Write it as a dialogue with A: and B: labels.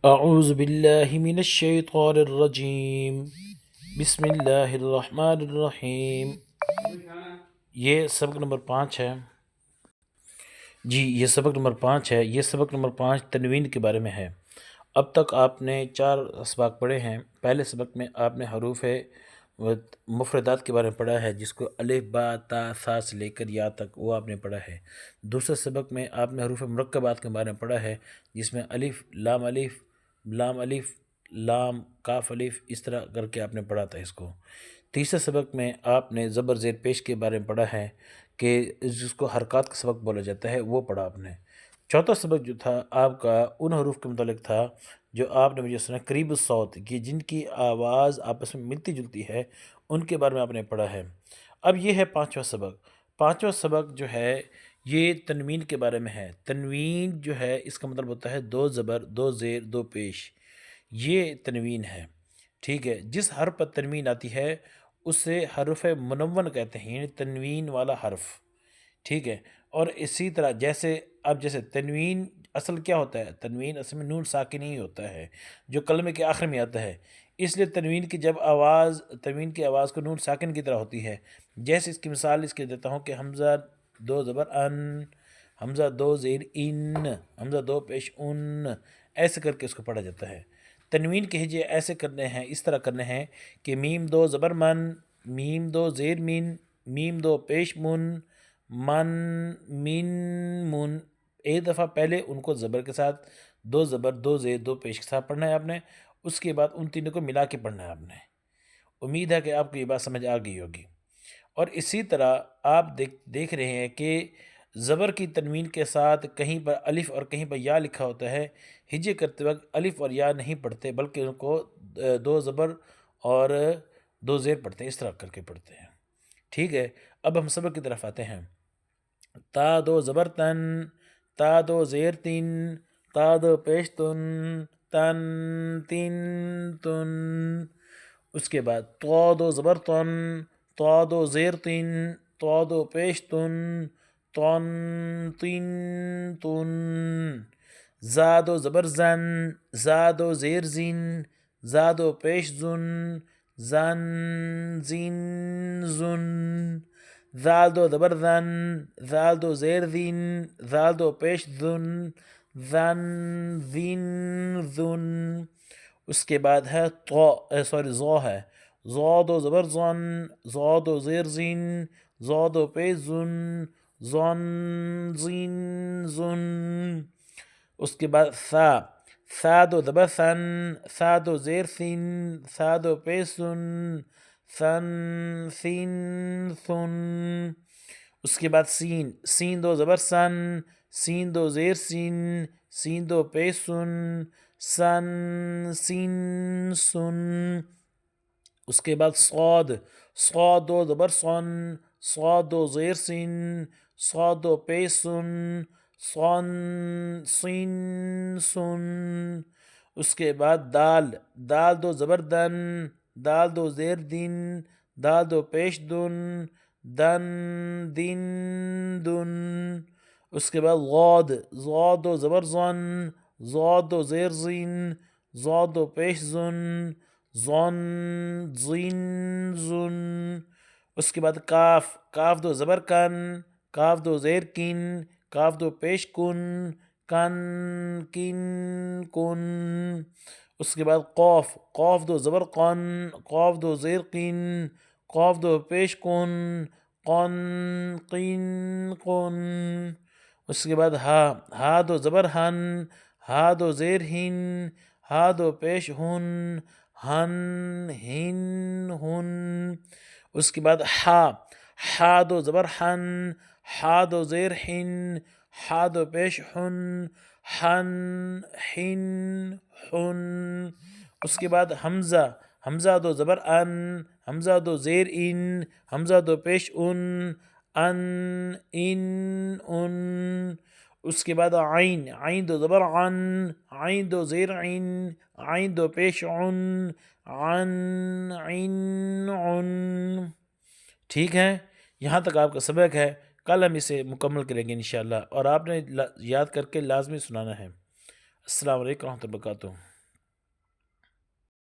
A: اعوذ باللہ من الشیطان الرجیم، بسم اللہ الرحمن الرحیم۔ یہ سبق نمبر 5 ہے جی، یہ سبق نمبر 5 ہے۔ یہ سبق نمبر 5 تنوین کے بارے میں ہے۔ اب تک آپ نے 4 اسباق پڑھے ہیں۔ پہلے سبق میں آپ نے حروف مفردات کے بارے میں پڑھا ہے، جس کو الف با تا ثا سے لے کر یا تک وہ آپ نے پڑھا ہے۔ دوسرے سبق میں آپ نے حروف مرکبات کے بارے میں پڑھا ہے، جس میں الف، لام الف، لام، کاف الف، اس طرح کر کے آپ نے پڑھا تھا اس کو۔ تیسرے سبق میں آپ نے زبر زیر پیش کے بارے میں پڑھا ہے کہ جس کو حرکات کا سبق بولا جاتا ہے، وہ پڑھا آپ نے۔ چوتھا سبق جو تھا آپ کا ان حروف کے متعلق تھا جو آپ نے مجھے سنا قریب الصوت، کہ جن کی آواز آپس میں ملتی جلتی ہے، ان کے بارے میں آپ نے پڑھا ہے۔ اب یہ ہے 5واں سبق۔ 5واں سبق جو ہے یہ تنوین کے بارے میں ہے۔ تنوین جو ہے اس کا مطلب ہوتا ہے 2 زبر، 2 زیر، 2 پیش، یہ تنوین ہے۔ ٹھیک ہے، جس حرف پر تنوین آتی ہے اسے حرف منون کہتے ہیں، یعنی تنوین والا حرف۔ ٹھیک ہے، اور اسی طرح جیسے تنوین اصل کیا ہوتا ہے؟ تنوین اصل میں نون ساکن ہی ہوتا ہے جو کلمے کے آخر میں آتا ہے۔ اس لیے تنوین کی آواز کو نون ساکن کی طرح ہوتی ہے۔ جیسے اس کی مثال اس کے دیتا ہوں کہ حمزہ 2 زبر ان، حمزہ 2 زیر ان، حمزہ 2 پیش ان، ایسے کر کے اس کو پڑھا جاتا ہے۔ تنوین کے ہجے ایسے کرنے ہیں، اس طرح کرنے ہیں کہ میم 2 زبر من، میم 2 زیر من، میم 2 پیش من، من، من، من۔ ایک دفعہ پہلے ان کو زبر کے ساتھ، 2 زبر، 2 زیر، 2 پیش کے ساتھ پڑھنا ہے آپ نے۔ اس کے بعد ان تینوں کو ملا کے پڑھنا ہے آپ نے۔ امید ہے کہ آپ کو یہ بات سمجھ آ گئی ہوگی۔ اور اسی طرح آپ دیکھ رہے ہیں کہ زبر کی تنوین کے ساتھ کہیں پر الف اور کہیں پر یا لکھا ہوتا ہے۔ ہجے کرتے وقت الف اور یا نہیں پڑھتے، بلکہ ان کو 2 زبر اور 2 زیر پڑھتے ہیں، اس طرح کر کے پڑھتے ہیں۔ ٹھیک ہے، اب ہم سبق کی طرف آتے ہیں۔ تا 2 زبر تن، تا 2 زیر تین، تا 2 پیش تن، تن، تین، تن۔ اس کے بعد تو 2 زبر تن، تو 2 زیر تین، تو 2 پیش تن، تن، تین، تن۔ زا 2 زبر زن، زا 2 زیر زین، زا 2 پیش زن، زن، زین، زن۔ ذال 2 زبر ذن، ذال 2 زیر ذین، ذال 2 پیش ذن، ذن، ذین، ذن۔ اس کے بعد ہے ضو ہے، ضو 2 زبر ظن، ضو 2 زیر زین، ضو 2 پیش ظن، ظن، زین، ظن۔ اس کے بعد ثا 2 زبر ثن، ثا 2 زیر سین، ثا 2 پیش سن، ثن، سین، ثن۔ اس کے بعد سین 2 زبر سن، سین 2 زیر سین، سین 2 پیش سن، سن، سین، سن۔ اس کے بعد صاد 2 زبر سن، صاد 2 زیر سین، صاد 2 پیش سن، سن، سین، سن۔ اس کے بعد دال 2 زبر دن، دال 2 زیر دن، دال 2 پیش دن، دن، دن، دن۔ اس کے بعد غاد 2 زبر زن، زاد 2 زیر زین، زاد 2 پیش زن، زن، زین، زن۔ اس کے بعد کاف 2 زبر کن، کاف 2 زیر کن، کاف 2 پیش کن، کن، کن، کن۔ اس کے بعد قوف 2 زبر قن، قوف 2 زیر قن، قوف 2 پیش کن، قن، قن، قن۔ اس کے بعد ہا 2 زبر ہن، ہا 2 زیر ہن، ہا 2 پیش ہن، ہن، ہن، ہن۔ اس کے بعد ہا 2 زبر ہن، ہا 2 زیر ہن، ہا 2 پیش ہن، ہن، ہن، ہن۔ اس کے بعد حمزہ 2 زبر ان، حمزہ 2 زیر ان، حمزہ 2 پیش ان، ان، ان۔ اس کے بعد عین 2 زبر عن، عین 2 زیر عین، عین 2 پیش عن، عن، عین، عن۔ ٹھیک ہے، یہاں تک آپ کا سبق ہے۔ کل ہم اسے مکمل کریں گے انشاءاللہ، اور آپ نے یاد کر کے لازمی سنانا ہے۔ السلام علیکم ورحمۃ اللہ وبرکاتہ.